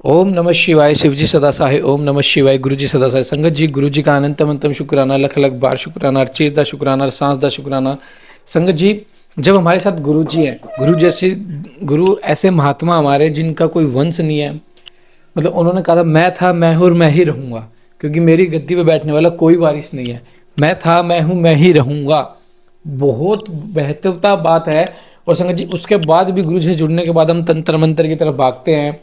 ओम नमः शिवाय। शिव जी सदा सहाय। ओम नमः शिवाय। गुरु जी सदा सहाय। संगत जी, गुरु जी का अनंतम अंतम शुक्राना, लख लख बार शुक्राना, अर्चित दा शुक्राना, सांस दा शुक्राना। संगत जी, जब हमारे साथ गुरु जी हैं, गुरु जैसे गुरु ऐसे महात्मा हमारे जिनका कोई वंश नहीं है, मतलब उन्होंने कहा था मैं था मैं हूँ और मैं ही रहूंगा, क्योंकि मेरी गद्दी पे बैठने वाला कोई वारिस नहीं है। मैं था मैं हूँ मैं ही रहूंगा। बहुत बेहतरता बात है। और संगत जी, उसके बाद भी गुरु जी से जुड़ने के बाद हम तंत्र मंत्र की तरफ भागते हैं।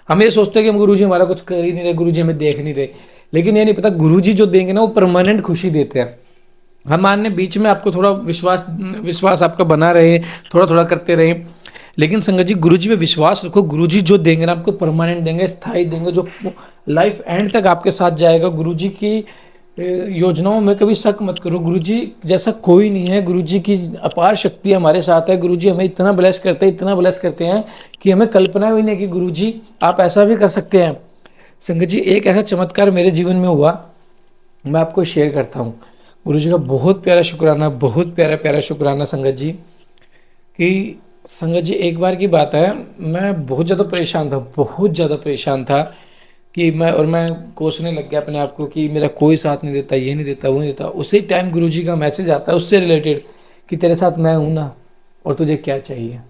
हम ये सोचते हैं कि हम गुरुजी हमारा कुछ कर ही नहीं रहे, गुरुजी हमें देख नहीं रहे। लेकिन ये नहीं पता गुरुजी जो देंगे ना वो परमानेंट खुशी देते हैं। हम मानने बीच में आपको थोड़ा विश्वास विश्वास आपका बना रहे, थोड़ा थोड़ा करते रहे, लेकिन संगत जी गुरुजी पे विश्वास रखो। गुरुजी जो देंगे ना आपको परमानेंट देंगे, स्थायी देंगे, जो लाइफ एंड तक आपके साथ जाएगा। गुरुजी की योजनाओं में कभी शक मत करो। गुरुजी जैसा कोई नहीं है। गुरुजी की अपार शक्ति हमारे साथ है। गुरुजी हमें इतना ब्लेस करते हैं, इतना ब्लेस करते हैं कि हमें कल्पना भी नहीं कि गुरुजी आप ऐसा भी कर सकते हैं। संगत जी, एक ऐसा चमत्कार मेरे जीवन में हुआ, मैं आपको शेयर करता हूँ। गुरुजी का बहुत प्यारा शुक्राना, बहुत प्यारा प्यारा शुक्राना संगत जी। कि संगत जी, एक बार की बात है, मैं बहुत ज़्यादा परेशान था, बहुत ज़्यादा परेशान था कि मैं कोसने लग गया अपने आप को कि मेरा कोई साथ नहीं देता, ये नहीं देता, वो नहीं देता। उसी टाइम गुरुजी का मैसेज आता है उससे रिलेटेड कि तेरे साथ मैं हूँ ना, और तुझे क्या चाहिए।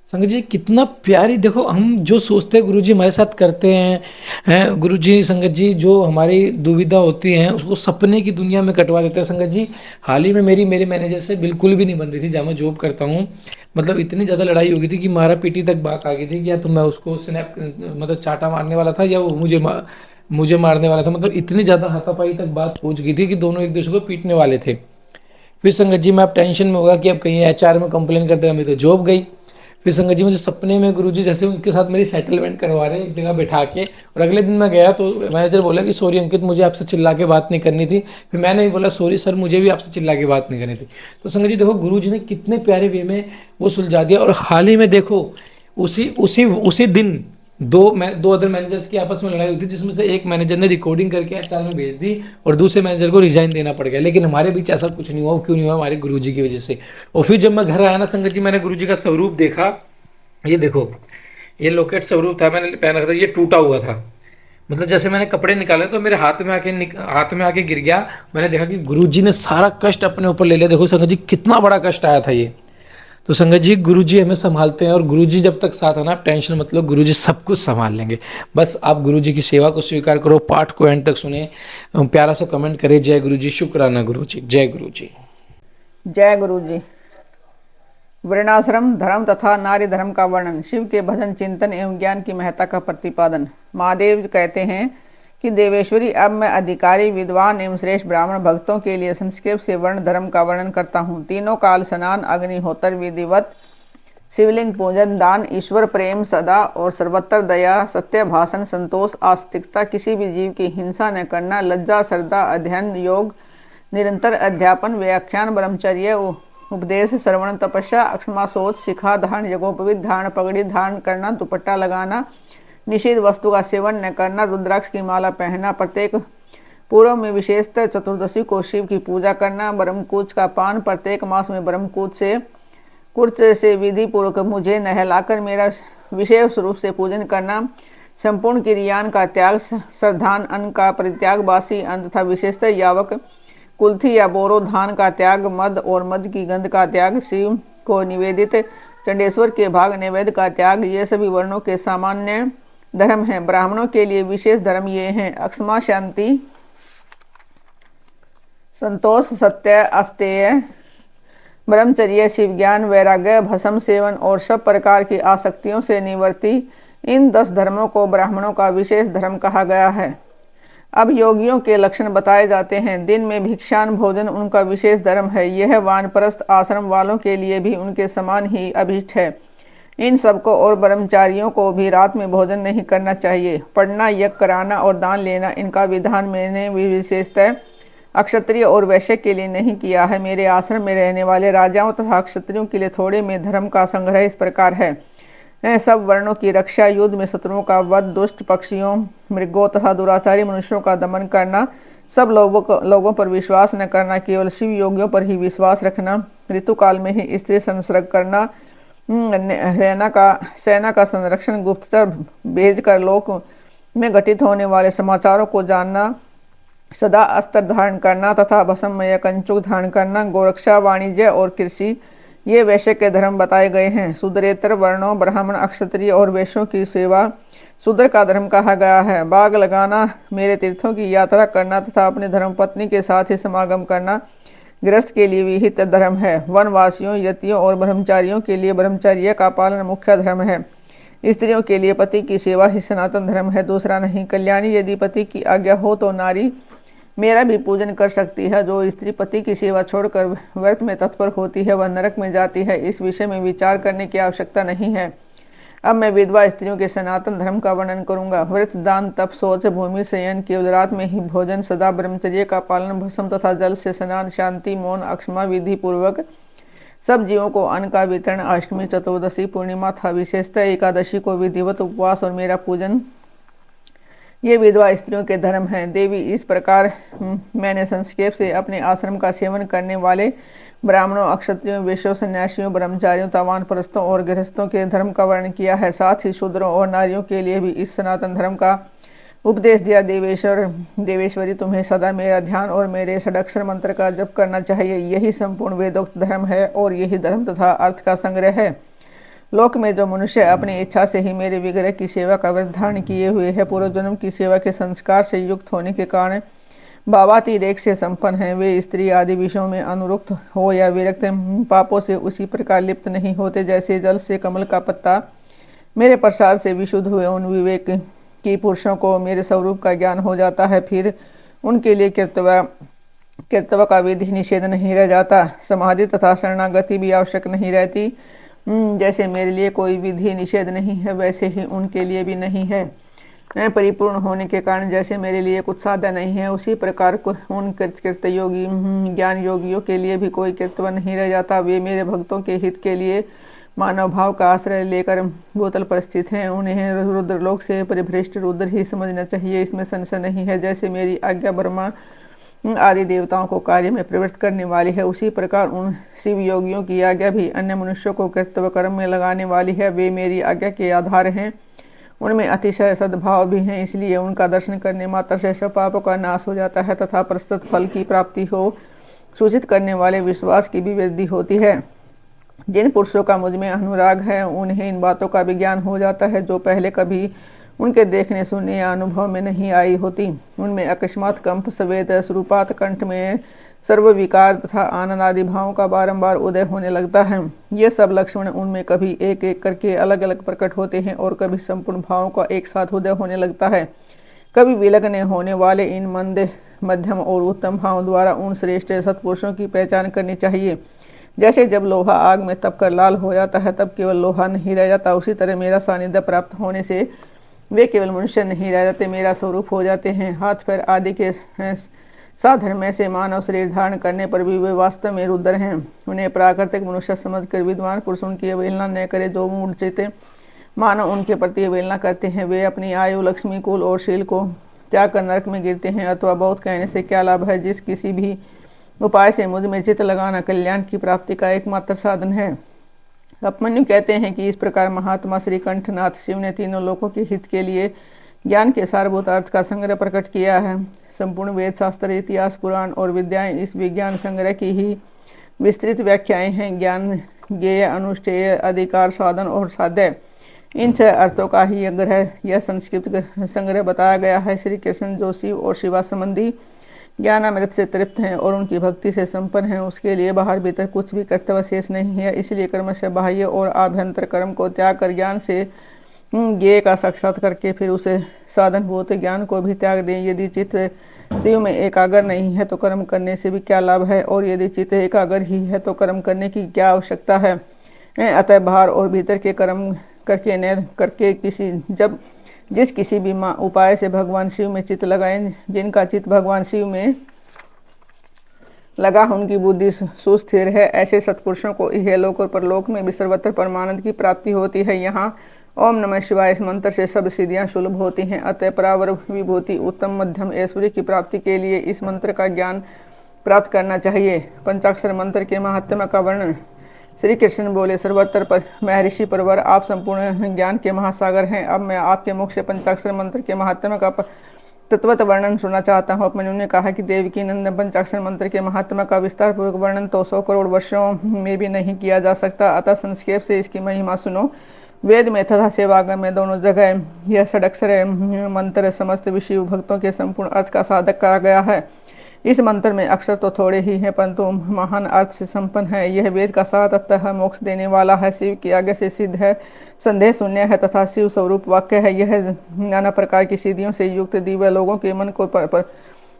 संगत जी, कितना प्यारी, देखो हम जो सोचते हैं गुरुजी हमारे साथ करते हैं गुरुजी संगत जी जो हमारी दुविधा होती है उसको सपने की दुनिया में कटवा देते हैं। संगत जी, हाल ही में मेरी मेरे मैनेजर से बिल्कुल भी नहीं बन रही थी जहाँ मैं जॉब करता हूँ। मतलब इतनी ज़्यादा लड़ाई हो गई थी कि मारा पीटी तक बात आ गई थी कि या तो मैं उसको स्नैप मतलब चाटा मारने वाला था या वो मुझे मारने वाला था। मतलब इतनी ज़्यादा हाथापाई तक बात पहुँच गई थी कि दोनों एक दूसरे को पीटने वाले थे। फिर संगत जी मैं अब टेंशन में होगा कि अब कहीं एचआर में कंप्लेन कर देगा, मेरी तो जॉब गई। फिर संगत जी मुझे सपने में गुरुजी जैसे उनके साथ मेरी सेटलमेंट करवा रहे हैं एक जगह बैठा के। और अगले दिन मैं गया तो मैनेजर बोला कि सॉरी अंकित, मुझे आपसे चिल्ला के बात नहीं करनी थी। फिर मैंने भी बोला सॉरी सर, मुझे भी आपसे चिल्ला के बात नहीं करनी थी। तो संगत जी देखो, गुरुजी ने कितने प्यारे वे में वो सुलझा दिया। और हाल ही में देखो, उसी उसी उसी दिन दो अदर मैनेजर्स की आपस में लड़ाई हुई थी, जिसमें से एक मैनेजर ने रिकॉर्डिंग करके एचआर में भेज दी और दूसरे मैनेजर को रिजाइन देना पड़ गया। लेकिन हमारे बीच ऐसा कुछ नहीं हुआ। क्यों नहीं हुआ? हमारे गुरुजी की वजह से। और फिर जब मैं घर आया ना संगत जी, मैंने गुरुजी का स्वरूप देखा। ये देखो, ये लोकेट स्वरूप था, मैंने पहन रखा था, ये टूटा हुआ था। मतलब जैसे मैंने कपड़े निकाले तो मेरे हाथ में आके गिर गया। मैंने देखा कि गुरुजी ने सारा कष्ट अपने ऊपर ले लिया। देखो संगत जी, कितना बड़ा कष्ट आया था ये। तो संगत जी, गुरुजी हमें संभालते हैं और गुरुजी जब तक साथ है ना, आप टेंशन मत लो, गुरुजी सब कुछ संभाल लेंगे। बस आप गुरुजी की सेवा को स्वीकार करो, पाठ को एंड तक सुने, प्यारा सा कमेंट करें, जय गुरुजी, शुक्राना गुरुजी, जय गुरुजी। जय गुरु जी। वर्णाश्रम धर्म तथा नारी धर्म का वर्णन, शिव के भजन चिंतन एवं ज्ञान की महत्ता का प्रतिपादन। महादेव कहते हैं कि देवेश्वरी, अब मैं अधिकारी विद्वान एवं श्रेष्ठ ब्राह्मण भक्तों के लिए संक्षेप से वर्ण धर्म का वर्णन करता हूँ। तीनों काल स्नान, अग्निहोत्र विधिवत, शिवलिंग पूजन, दान, ईश्वर प्रेम सदा और सर्वत्र दया, सत्य भाषण, संतोष, आस्तिकता, किसी भी जीव की हिंसा न करना, लज्जा, श्रद्धा, अध्ययन, योग, निरंतर अध्यापन, व्याख्यान, ब्रह्मचर्य, उपदेश, श्रवण, तपस्या, अक्षमा, शोच, शिखा धारण, यज्ञोपवीत धारण, पगड़ी धारण करना, दुपट्टा लगाना, निषिद्ध वस्तु का सेवन न करना, रुद्राक्ष की माला पहनना, प्रत्येक पूर्व में विशेषतः चतुर्दशी को शिव की पूजा करना, ब्रह्मकूच का पान, प्रत्येक मास में ब्रह्मकूच से कुर्च से विधि पूर्वक मुझे नहलाकर मेरा विशेष रूप से पूजन करना, संपूर्ण क्रियान का त्याग, श्रद्धान अन्न का परित्याग, बासी अन्न तथा विशेषतः यावक, कुल्थी या बोरो धान का त्याग, मद और मद की गंध का त्याग, शिव को निवेदित चंडेश्वर के भाग नैवेद्य का त्याग, ये सभी वर्णों के सामान्य धर्म हैं। ब्राह्मणों के लिए विशेष धर्म ये हैं: अक्षमा, शांति, संतोष, सत्य, अस्तेय, ब्रह्मचर्य, शिव ज्ञान, वैराग्य, भस्म सेवन और सब प्रकार की आसक्तियों से निवृत्ति। इन 10 धर्मों को ब्राह्मणों का विशेष धर्म कहा गया है। अब योगियों के लक्षण बताए जाते हैं। दिन में भिक्षान भोजन उनका विशेष धर्म है। यह वानप्रस्थ आश्रम वालों के लिए भी उनके समान ही अभिष्ट है। इन सबको और ब्रह्मचारियों को भी रात में भोजन नहीं करना चाहिए। पढ़ना, यज्ञ कराना और दान लेना, इनका विधान मैंने विशेषतः अक्षत्रिय और वैश्य के लिए नहीं किया है। मेरे आश्रम में रहने वाले राजाओं तथा क्षत्रियों के लिए थोड़े में धर्म का संग्रह इस प्रकार है: सब वर्णों की रक्षा, युद्ध में शत्रुओं का वध, दुष्ट पक्षियों, मृगों तथा दुराचारी मनुष्यों का दमन करना, सब लोगों पर विश्वास न करना, केवल शिव योगियों पर ही विश्वास रखना, ऋतु काल में ही स्त्री संसर्ग करना, सेना का संरक्षण, गुप्तचर भेजकर लोक में घटित होने वाले समाचारों को जानना, सदा अस्त्र धारण करना तथा भस्म या कंचुक धारण करना, गोरक्षा, वाणिज्य और कृषि, ये वैश्य के धर्म बताए गए हैं। शूद्रेतर वर्णों, ब्राह्मण, क्षत्रिय और वैश्यों की सेवा शूद्र का धर्म कहा गया है। बाग लगाना, मेरे तीर्थों की यात्रा करना तथा अपने धर्मपत्नी के साथ ही समागम करना गृहस्थ के लिए विहित धर्म है। वनवासियों, यतियों और ब्रह्मचारियों के लिए ब्रह्मचर्य का पालन मुख्य धर्म है। स्त्रियों के लिए पति की सेवा ही सनातन धर्म है, दूसरा नहीं। कल्याणी, यदि पति की आज्ञा हो तो नारी मेरा भी पूजन कर सकती है। जो स्त्री पति की सेवा छोड़कर व्रत में तत्पर होती है वह नरक में जाती है। इस विषय में विचार करने की आवश्यकता नहीं है। अब मैं विधवा स्त्रियों के सनातन धर्म का वर्णन करूंगा। व्रत, दान, तप, शौच, भूमि शयन, केवल रात में ही भोजन, सदा ब्रह्मचर्य का पालन, भस्म तथा जल से स्नान, शांति, मौन, अक्षमा, विधि पूर्वक सब जीवों को अन्न का वितरण, अष्टमी, चतुर्दशी, पूर्णिमा तथा विशेषतः एकादशी को विधिवत उपवास और मेरा पूजन, ये विधवा स्त्रियों के धर्म हैं। देवी, इस प्रकार मैंने संक्षेप से अपने आश्रम का सेवन करने वाले ब्राह्मणों, क्षत्रियों, वैश्यों, सन्यासियों, ब्रह्मचारियों, वानप्रस्थों और गृहस्थों के धर्म का वर्णन किया है। साथ ही शूद्रों और नारियों के लिए भी इस सनातन धर्म का उपदेश दिया। देवेश्वरी, तुम्हें सदा मेरा ध्यान और मेरे षडाक्षर मंत्र का जप करना चाहिए। यही संपूर्ण वेदोक्त धर्म है और यही धर्म तथा अर्थ का संग्रह है। लोक में जो मनुष्य अपनी इच्छा से ही मेरे विग्रह की सेवा का व्रत धारण किए हुए है, पूर्व जन्म की सेवा के संस्कार से युक्त होने के कारण भावातिरेक से संपन्न है, वे स्त्री आदि विषयों में अनुरुक्त हो या विरक्त पापों से उसी प्रकार लिप्त नहीं होते जैसे जल से कमल का पत्ता मेरे प्रसाद से विशुद्ध हुए। उन विवेक की पुरुषों को मेरे स्वरूप का ज्ञान हो जाता है, फिर उनके लिए कर्तव्य का विधि निषेध नहीं रह जाता। समाधि तथा शरणागति भी आवश्यक नहीं रहती। जैसे मेरे लिए कोई विधि निषेध नहीं है वैसे ही उनके लिए भी नहीं है। मैं परिपूर्ण होने के कारण जैसे मेरे लिए कुछ साधन नहीं है, उसी प्रकार उन कृत योगी ज्ञान योगियों के लिए भी कोई कर्तव्य नहीं रह जाता। वे मेरे भक्तों के हित के लिए मानव भाव का आश्रय लेकर भूतल पर स्थित हैं। उन्हें रुद्रलोक से परिभ्रष्ट रुद्र ही समझना चाहिए, इसमें संशय नहीं है। जैसे मेरी आज्ञा ब्रह्मा आदि देवताओं को कार्य में प्रवृत्त करने वाली है, उसी प्रकार उन शिव योगियों की आज्ञा भी अन्य मनुष्यों को कर्तव्य कर्म में लगाने वाली है। वे मेरी आज्ञा के आधार हैं, उनमें अतिशय सद्भाव भी हैं, इसलिए उनका दर्शन करने मात्र से सब पापों का नाश हो जाता है तथा प्रस्तुत फल की प्राप्ति हो सूचित करने वाले विश्वास की भी वृद्धि होती है। जिन पुरुषों का मुझ में अनुराग है उन्हें इन बातों का विज्ञान हो जाता है जो पहले कभी उनके देखने, सुनने या अनुभव में नहीं आई होती। उनमें अकस्मात कंप, स्वेद, स्वरूपात, कंठ में सर्वविकार तथा आनंद आदि भावों का बारंबार उदय होने लगता है। ये सब लक्षण उनमें कभी एक एक करके अलग अलग प्रकट होते हैं और कभी संपूर्ण भावों का एक साथ उदय होने लगता है। कभी विलग्न होने वाले इन मंद, मध्यम और उत्तम भावों द्वारा उन श्रेष्ठ सत्पुरुषों की पहचान करनी चाहिए। जैसे जब लोहा आग में तपकर लाल हो जाता है तब केवल लोहा नहीं रह जाता, उसी तरह मेरा सानिध्य प्राप्त होने से वे केवल मनुष्य नहीं रह जाते, मेरा स्वरूप हो जाते हैं। हाथ पैर आदि के साधर्म से मानव शरीर धारण करने पर भी वे वास्तव में रुद्र हैं। उन्हें प्राकृतिक मनुष्य समझकर विद्वान पुरुष उनकी अवहेलना न करे। जो मूर्छित मानव उनके प्रति अवहेलना करते हैं वे अपनी आयु, लक्ष्मी, कुल और शील को त्याग कर नरक में गिरते हैं। अथवा बहुत कहने से क्या लाभ है, जिस किसी भी उपाय से मुझ में चित्त लगाना कल्याण की प्राप्ति का एकमात्र साधन है। अपमन्यु कहते हैं कि इस प्रकार महात्मा श्री कंठनाथ शिव ने तीनों लोकों के हित के लिए ज्ञान के सारभूत अर्थ का संग्रह प्रकट किया है। संपूर्ण वेद, शास्त्र, इतिहास, पुराण और विद्याएं इस विज्ञान संग्रह की ही विस्तृत व्याख्याएं हैं। ज्ञान, ज्ञेय, अनुष्ठेय, अधिकार, साधन और साध्य, इन 6 अर्थों का ही यह संस्कृत संग्रह बताया गया है। श्री कृष्ण जो शिव और शिवा संबंधी ज्ञानामृत से तृप्त हैं और उनकी भक्ति से संपन्न हैं, उसके लिए बाहर भीतर कुछ भी कर्तव्य शेष नहीं है। इसलिए क्रमशः बाह्य और आभ्यंतर कर्म को त्याग कर ज्ञान से ज्ञेय का साक्षात करके फिर उसे साधनभूत ज्ञान को भी त्याग दें। यदि चित्त शिव में एकाग्र नहीं है तो कर्म करने से भी क्या लाभ है, और यदि चित्त एकाग्र ही है तो कर्म करने की क्या आवश्यकता है। अतः बाहर और भीतर के कर्म करके न करके जिस किसी भी उपाय से भगवान शिव में चित्त लगाएं, जिनका चित्त भगवान शिव में लगा उनकी बुद्धि सुस्थिर है, ऐसे सत्पुरुषों को इहलोक और परलोक में भी सर्वत्र परमानंद की प्राप्ति होती है। यहाँ ओम नमः शिवाय इस मंत्र से सब सिद्धियां सुलभ होती हैं। अतः परावर विभूति, उत्तम मध्यम ऐश्वर्य की प्राप्ति के लिए इस मंत्र का ज्ञान प्राप्त करना चाहिए। पंचाक्षर मंत्र के महात्म्य का वर्णन। श्री कृष्ण बोले, सर्वत्र पर महर्षि परवर, आप संपूर्ण ज्ञान के महासागर हैं। अब मैं आपके मुख से पंचाक्षर मंत्र के महात्म्य का तत्वत वर्णन सुनना चाहता हूँ। उपमन्यु ने कहा कि देवकी नंदन, पंचाक्षर मंत्र के महात्मा का विस्तार पूर्वक वर्णन तो 100 करोड़ वर्षों में भी नहीं किया जा सकता, अतः संक्षेप से इसकी महिमा सुनो। वेद में तथा सेवागम में दोनों जगह यह षडक्षर मंत्र समस्त विषय भक्तों के संपूर्ण अर्थ का साधक कहा गया है। इस मंत्र में अक्षर तो थोड़े ही हैं, परंतु महान अर्थ से संपन्न है। यह वेद का सार अतः मोक्ष देने वाला है, शिव की आज्ञा से सिद्ध है, संदेह शून्य है तथा शिव स्वरूप वाक्य है। यह नाना प्रकार की सिद्धियों से युक्त दिव्य लोगों के मन को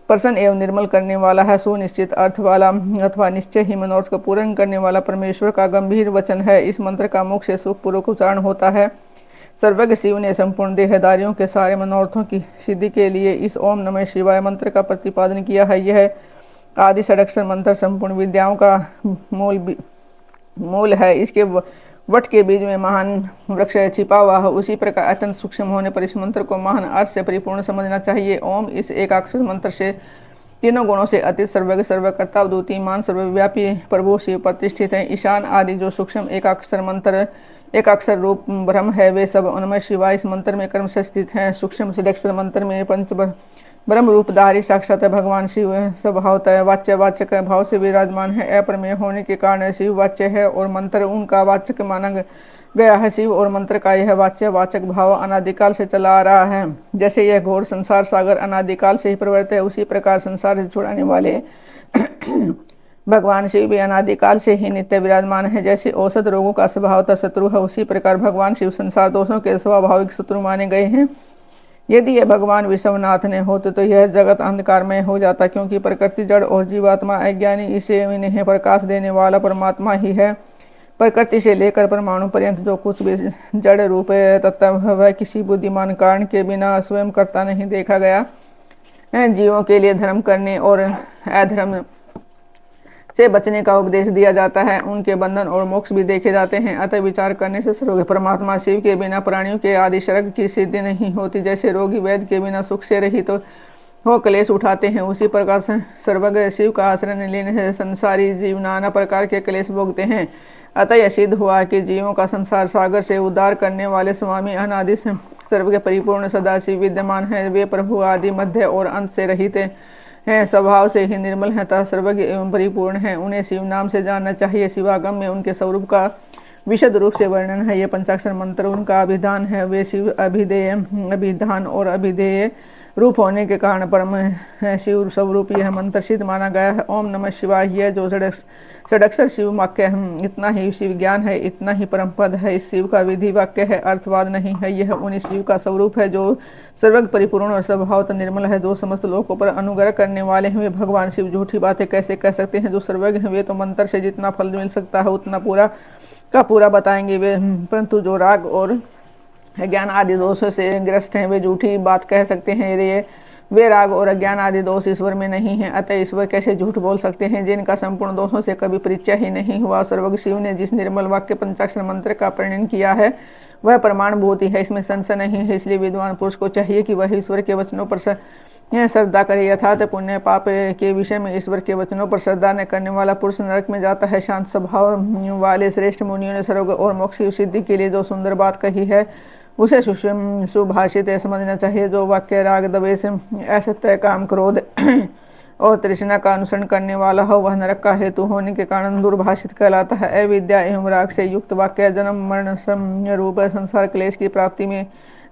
प्रसन्न एवं निर्मल करने वाला है। सुनिश्चित अर्थ वाला अथवा निश्चय ही मनोरथ को पूर्ण करने वाला परमेश्वर का गंभीर वचन है। इस मंत्र का मुख से सुखपूर्वक उच्चारण होता है। सर्वज्ञ शिव ने संपूर्ण देहधारियों के सारे मनोरथों की सिद्धि के लिए इस ओम नमः शिवाय मंत्र का प्रतिपादन किया है। यह आदि षडक्षर मंत्र संपूर्ण विद्याओं का मूल है। इसके वट के बीज में महान वृक्ष छिपा हुआ है। उसी प्रकार अत्यंत सूक्ष्म होने पर इस मंत्र को महान अर्थ से परिपूर्ण समझना चाहिए। ओम इस एकाक्षर मंत्र से तीनों गुणों से अतीत, सर्वज्ञ, सर्वकर्ता, अद्वितीयमान, सर्वव्यापी प्रभु शिव प्रतिष्ठित हैं। ईशान आदि जो सूक्ष्म एकाक्षर रूप ब्रह्म है, वे सब उनमें शिवाय इस मंत्र में कर्म से स्थित हैं। सूक्ष्म षडक्षर मंत्र में पंच ब्रह्म रूपधारी साक्षात भगवान शिव स्वभावतः वाचक भाव से विराजमान है। अपरमेय होने के कारण शिव वाच्य है और मंत्र उनका वाचक माना गया है। शिव और मंत्र का यह वाचक भाव अनादिकाल से चला आ रहा है। जैसे यह घोर संसार सागर अनादिकाल से ही प्रवृत्त है, उसी प्रकार संसार से छुड़ाने वाले भगवान शिव भी अनादिकाल से ही नित्य विराजमान है। जैसे औषध रोगों का स्वभावतः शत्रु है, उसी प्रकार भगवान शिव संसार दोषों के स्वाभाविक शत्रु माने गए हैं। यदि यह भगवान विश्वनाथ ने होते तो यह जगत अंधकारमय हो जाता, क्योंकि प्रकृति जड़ और जीवात्मा अज्ञानी, इसे इन्हें प्रकाश देने वाला परमात्मा ही है। प्रकृति से लेकर परमाणु पर्यंत जो कुछ भी जड़ रूप तत्व वह किसी बुद्धिमान कारण के बिना स्वयं करता नहीं देखा गया है। जीवों के लिए धर्म करने और अधर्म से बचने का उपदेश दिया जाता है। उनके बंधन और मोक्ष भी देखे जाते हैं। अतः विचार करने से सर्वज्ञ परमात्मा शिव के बिना प्राणियों के आदि सर्ग की सिद्धि नहीं होती। जैसे रोगी वैद्य के बिना सुख से रहित हो क्लेश उठाते हैं, उसी प्रकार सर्वज्ञ शिव का आश्रय लेने से संसारी जीव नाना प्रकार के क्लेश भोगते हैं। अतः यह सिद्ध हुआ कि जीवों का संसार सागर से उद्धार करने वाले स्वामी अनादि से सर्वज्ञ परिपूर्ण सदाशिव विद्यमान है। वे प्रभु आदि मध्य और अंत से रहित हैं, स्वभाव से ही निर्मल हैं तथा सर्वज्ञ एवं परिपूर्ण हैं। उन्हें शिव नाम से जानना चाहिए। शिवागम में उनके स्वरूप का विशद रूप से वर्णन है। यह पंचाक्षर मंत्र उनका अभिधान है। वे शिव अभिधेय, अभिधान और अभिधेय रूप होने के कारण परम शिव स्वरूप यह मंत्र सिद्ध माना गया है। ओम नमः शिवाय यह जो षडक्षर शिव वाक्य है, इतना ही शिव ज्ञान है, इतना ही परम पद है। इस शिव का विधि वाक्य है, अर्थवाद नहीं है। यह उन शिव का स्वरूप है जो सर्वज्ञ परिपूर्ण और स्वभावतः निर्मल है, जो समस्त लोगों पर अनुग्रह करने वाले हैं। वे भगवान शिव झूठी बातें कैसे कह सकते हैं? जो सर्वज्ञ हैं वे तो मंत्र से जितना फल मिल सकता है उतना पूरा का पूरा बताएंगे वे, परंतु जो राग और अज्ञान आदि दोषों से ग्रस्त हैं वे झूठी बात कह सकते हैं। वे राग और अज्ञान आदि दोष ईश्वर में नहीं हैं, अतः ईश्वर कैसे झूठ बोल सकते हैं जिनका संपूर्ण दोषों से कभी परिचय ही नहीं हुआ। सर्वज्ञ शिव ने जिस निर्मल वाक्य पंचाक्षर मंत्र का प्रणयन किया है वह प्रमाणभूत है, इसमें संशय नहीं है। इसलिए विद्वान पुरुष को चाहिए कि वह ईश्वर के वचनों पर श्रद्धा करे। यथार्थ पुण्य पाप के विषय में ईश्वर के वचनों पर श्रद्धा न करने वाला पुरुष नरक में जाता है। शांत स्वभाव वाले श्रेष्ठ मुनियों ने सर्वज्ञ और मोक्ष सिद्धि के लिए जो सुंदर बात कही है उसे सुभाषित समझना चाहिए। जो वाक्य राग द्वेष असत्य काम क्रोध और तृष्णा का अनुसरण करने वाला हो वह नरक का हेतु होने के कारण दुर्भाषित कहलाता है। अविद्या एवं राग से युक्त वाक्य जन्म मरण रूप संसार क्लेश की प्राप्ति में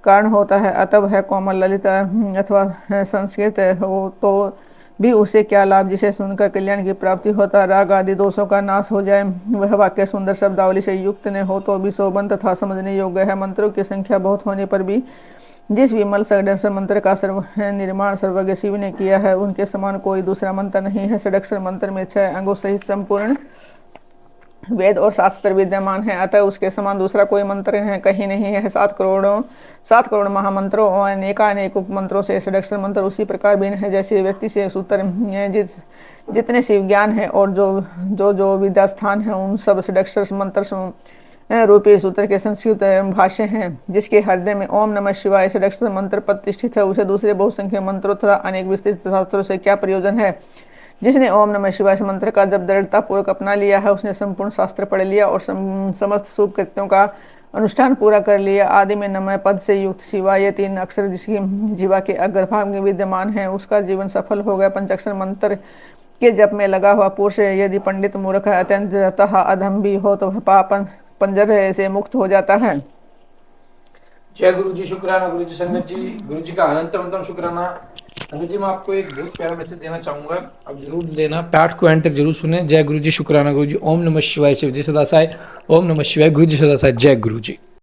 कारण होता है। अतः वह कोमल ललित अथवा संस्कृत हो तो भी उसे क्या लाभ जिसे सुनकर कल्याण की प्राप्ति होता। राग आदि दोषों का नाश हो जाए। वह वाक्य सुंदर शब्दावली से युक्त न हो तो भी शोभन तथा समझने योग्य है। मंत्रों की संख्या बहुत होने पर भी जिस विमल षडक्षर मंत्र का निर्माण सर्वज्ञ शिव ने किया है उनके समान कोई दूसरा मंत्र नहीं है। षडक्षर मंत्र में 6 अंगों सहित संपूर्ण वेद और शास्त्र विद्यमान है, अतः उसके समान दूसरा कोई मंत्र है कहीं नहीं है। 7 करोड़ महामंत्रों और अनेक उपमंत्रों से षडक्षर मंत्र उसी प्रकार भिन्न है जैसे व्यक्ति से सूत्र जितने शिव ज्ञान है और जो विद्यास्थान है उन सब षडक्षर मंत्र रूपी सूत्र के संस्कृत भाष्य हैं। जिसके हृदय में ओम नमः शिवाय षडक्षर मंत्र प्रतिष्ठित है उसे दूसरे बहुसंख्यक मंत्रों तथा अनेक विस्तृत शास्त्रों से क्या प्रयोजन है। जिसने ओम नमः शिवाय मंत्र का जब दृढ़ता पूर्वक अपना लिया है, उसने संपूर्ण शास्त्र पढ़ लिया और समस्त शुभ कृत्यों का अनुष्ठान पूरा कर लिया। आदि में नमः पद से युक्त शिवाय, ये 3 अक्षर जिसकी जीवा के अग्रभाग में विद्यमान है, उसका जीवन सफल हो गया। पंचाक्षर मंत्र के जप में लगा हुआ पुरुष यदि पंडित मूर्ख है, अत्यंत अधम भी हो, तो पाप पंजर से मुक्त हो जाता है। जय गुरु जी, शुक्राना गुरु जी। संगत जी, गुरु जी का अनंतम शुक्राना। संगत जी, मैं आपको एक बहुत प्यारा मैसेज देना चाहूंगा, आप जरूर लेना, पाठ को एंड तक जरूर सुने। जय गुरु जी, शुक्राना गुरु जी। ओम नमः शिवाय, शिव जी सदा सहाय। ओम नमः शिवाय, गुरु जी सदा सहाय। जय गुरु जी।